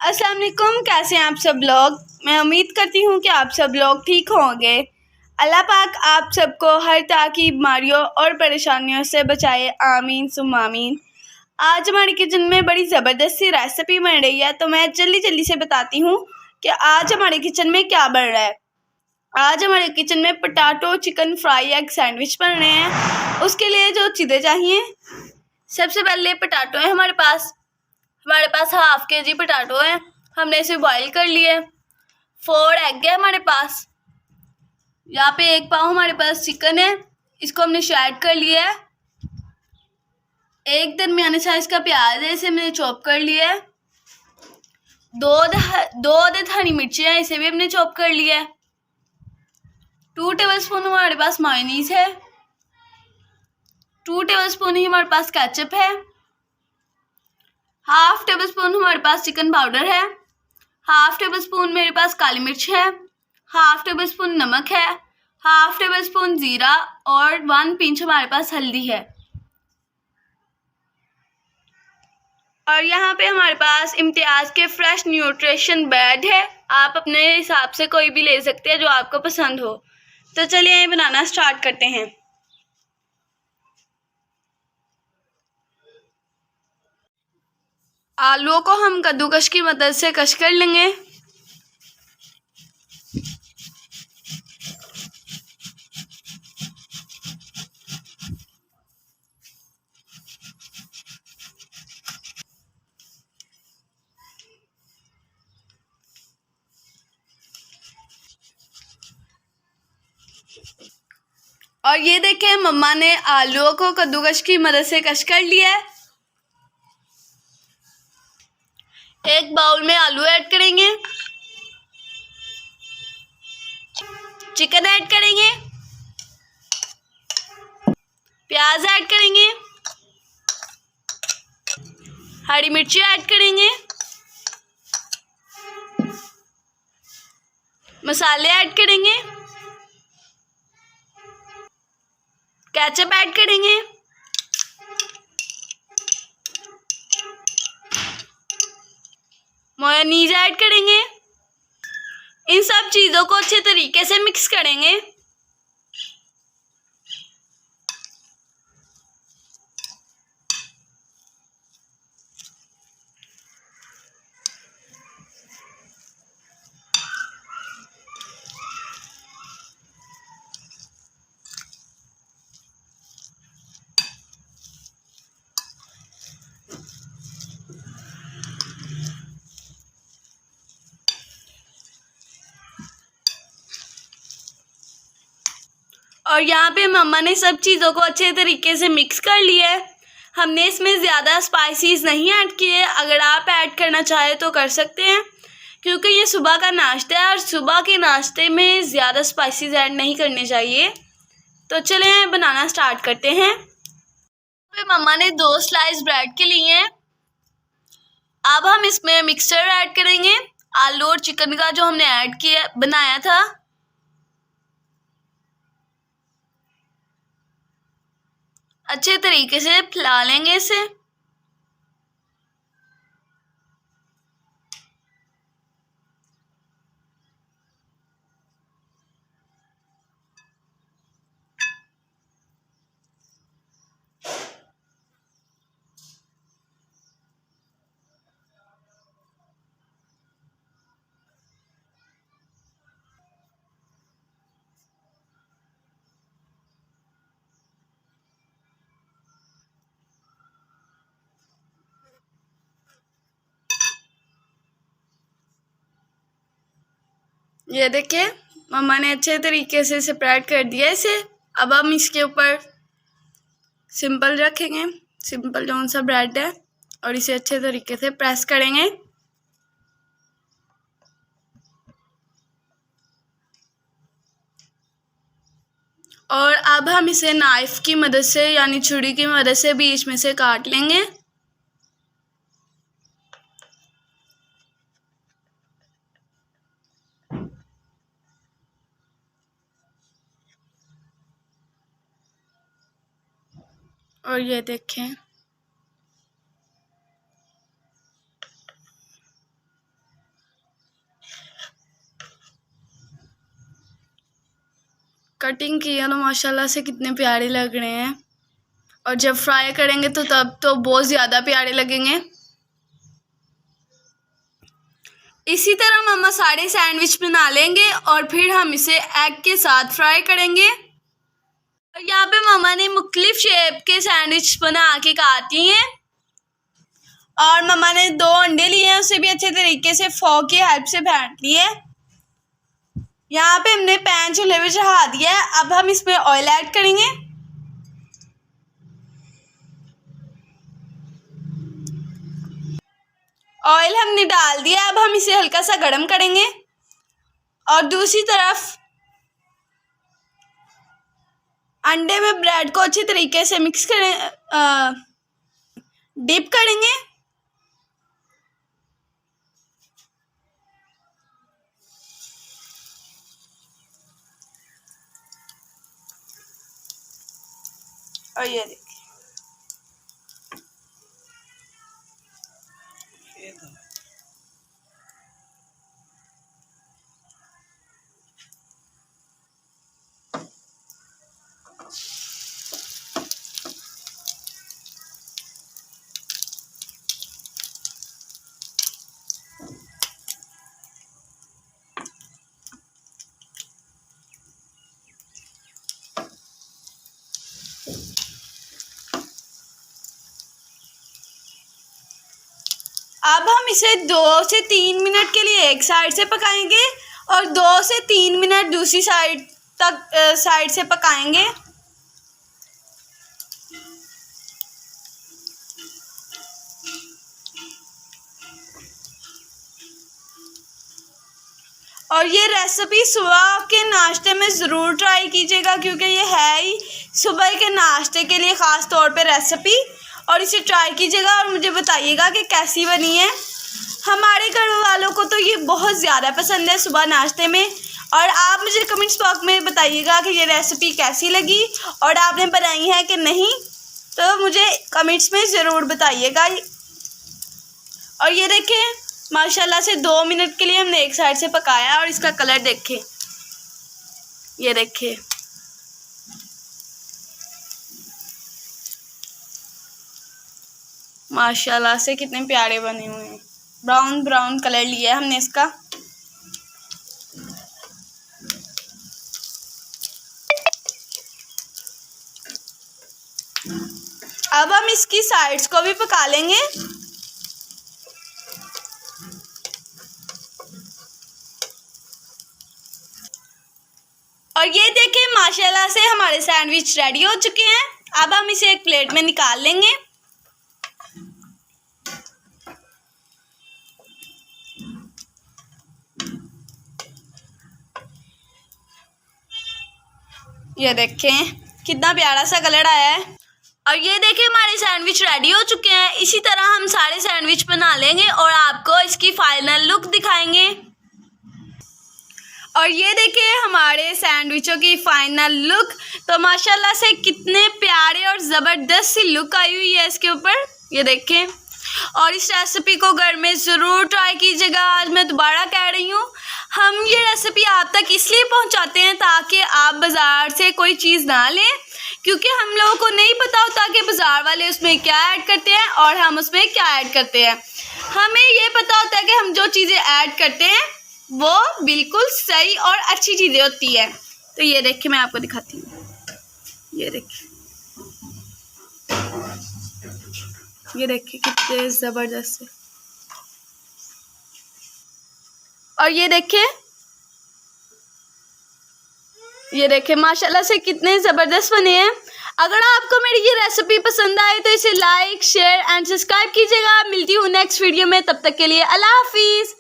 अस्सलाम वालेकुम, कैसे हैं आप सब लोग। मैं उम्मीद करती हूँ कि आप सब लोग ठीक होंगे। अल्लाह पाक आप सबको हर तरह की बीमारियों और परेशानियों से बचाए, आमीन सुम्मा आमीन। आज हमारे किचन में बड़ी ज़बरदस्त सी रेसिपी बन रही है, तो मैं जल्दी से बताती हूँ कि आज हमारे किचन में क्या बन रहा है। आज हमारे किचन में potato chicken fry egg sandwich बन रहे हैं। उसके लिए जो चीज़ें चाहिए, सबसे पहले पोटैटो है हमारे पास हाफ केजी पोटैटो है, हमने इसे बॉईल कर लिया है। 4 एग है हमारे पास। यहाँ पे 1 पाव हमारे पास चिकन है, इसको हमने शैड कर लिया है। 1 दरमियाने साइज का प्याज है, इसे हमने चॉप कर लिया है। 2 अदद हरी मिर्ची है, इसे भी हमने चॉप कर लिया है। 2 टेबलस्पून हमारे पास मायोनीज है। 2 टेबलस्पून ही हमारे पास केचप है। हाफ टेबल स्पून हमारे पास चिकन पाउडर है। हाफ टेबल स्पून मेरे पास काली मिर्च है। हाफ टेबल स्पून नमक है। हाफ टेबल स्पून जीरा और 1 पिंच हमारे पास हल्दी है। और यहाँ पे हमारे पास इम्तियाज़ के फ्रेश न्यूट्रिशन ब्रेड है, आप अपने हिसाब से कोई भी ले सकते हैं जो आपको पसंद हो। तो चलिए बनाना स्टार्ट करते हैं। आलूओं को हम कद्दूकश की मदद से कश कर लेंगे। और ये देखें, मम्मा ने आलूओं को कद्दूकश की मदद से कश कर लिया है। एक बाउल में आलू ऐड करेंगे, चिकन ऐड करेंगे, प्याज ऐड करेंगे, हरी मिर्ची ऐड करेंगे, मसाले ऐड करेंगे, केचप ऐड करेंगे, मेयोनीज ऐड करेंगे। इन सब चीज़ों को अच्छे तरीके से मिक्स करेंगे। और यहाँ पे मम्मा ने सब चीज़ों को अच्छे तरीके से मिक्स कर लिया है। हमने इसमें ज़्यादा स्पाइसेस नहीं ऐड किए, अगर आप ऐड करना चाहें तो कर सकते हैं, क्योंकि ये सुबह का नाश्ता है और सुबह के नाश्ते में ज़्यादा स्पाइसेस ऐड नहीं करने चाहिए। तो चलें बनाना स्टार्ट करते हैं। पे मम्मा ने 2 स्लाइस ब्रेड के लिए हैं। अब हम इसमें मिक्सचर ऐड करेंगे, आलू और चिकन का जो हमने ऐड किया बनाया था। अच्छे तरीके से फैला लेंगे इसे। ये देखिए, मम्मा ने अच्छे तरीके से स्प्रेड कर दिया इसे। अब हम इसके ऊपर सिंपल रखेंगे, सिंपल जौन सा ब्रेड है, और इसे अच्छे तरीके से प्रेस करेंगे। और अब हम इसे नाइफ की मदद से यानी छुरी की मदद से बीच में से काट लेंगे। और ये देखें, कटिंग किया तो माशाल्लाह से कितने प्यारे लग रहे हैं, और जब फ्राई करेंगे तो तब तो बहुत ज़्यादा प्यारे लगेंगे। इसी तरह मम्मा सारे सैंडविच बना लेंगे और फिर हम इसे एग के साथ फ्राई करेंगे। और यहाँ पे मम्मा ने मुख्तलिफ शेप के सैंडविच बना के काटी हैं, और मम्मा ने 2 अंडे लिए हैं, उसे भी अच्छे तरीके से फोर्क की हेल्प से फेंट लिए। यहाँ पे हमने पैन चूल्हे पे चढ़ा दिया है। अब हम इसमें ऑयल ऐड करेंगे। ऑयल हमने डाल दिया, अब हम इसे हल्का सा गर्म करेंगे और दूसरी तरफ अंडे में ब्रेड को अच्छे तरीके से मिक्स करें, डिप करेंगे। और ये देखिए, अब हम इसे 2 से 3 मिनट के लिए एक साइड से पकाएंगे और 2 से 3 मिनट दूसरी साइड से पकाएंगे। और ये रेसिपी सुबह के नाश्ते में ज़रूर ट्राई कीजिएगा, क्योंकि ये है ही सुबह के नाश्ते के लिए ख़ास तौर पे रेसिपी। और इसे ट्राई कीजिएगा और मुझे बताइएगा कि कैसी बनी है। हमारे घर वालों को तो ये बहुत ज़्यादा पसंद है सुबह नाश्ते में। और आप मुझे कमेंट्स बॉक्स में बताइएगा कि ये रेसिपी कैसी लगी और आपने बनाई है कि नहीं, तो मुझे कमेंट्स में ज़रूर बताइएगा। और ये देखें, माशाल्लाह से 2 मिनट के लिए हमने एक साइड से पकाया और इसका कलर देखें, ये देखें। माशाल्लाह से कितने प्यारे बने हुए हैं। ब्राउन ब्राउन कलर लिया है हमने इसका। अब हम इसकी साइड्स को भी पका लेंगे। और ये देखें, माशाल्लाह से हमारे सैंडविच रेडी हो चुके हैं। अब हम इसे एक प्लेट में निकाल लेंगे। ये देखें कितना प्यारा सा कलर आया है। और ये देखें, हमारे सैंडविच रेडी हो चुके हैं। इसी तरह हम सारे सैंडविच बना लेंगे और आपको इसकी फाइनल लुक दिखाएंगे। और ये देखिए हमारे सैंडविचों की फाइनल लुक। तो माशाल्लाह से कितने प्यारे और ज़बरदस्त सी लुक आई हुई है इसके ऊपर, ये देखें। और इस रेसिपी को घर में ज़रूर ट्राई कीजिएगा। आज मैं दोबारा कह रही हूँ, हम ये रेसिपी आप तक इसलिए पहुँचाते हैं ताकि आप बाज़ार से कोई चीज़ ना लें, क्योंकि हम लोगों को नहीं पता होता कि बाज़ार वाले उसमें क्या ऐड करते हैं और हम उसमें क्या ऐड करते हैं। हमें ये पता होता है कि हम जो चीज़ें ऐड करते हैं वो बिल्कुल सही और अच्छी चीज़ें होती है। तो ये देखिए, मैं आपको दिखाती हूँ, ये देखिए, ये देखिए कितने ज़बरदस्त है। और ये देखिए माशाल्लाह से कितने ज़बरदस्त बने हैं। अगर आपको मेरी ये रेसिपी पसंद आए तो इसे लाइक, शेयर एंड सब्सक्राइब कीजिएगा। मिलती हूँ नेक्स्ट वीडियो में, तब तक के लिए अल्लाह हाफिज़।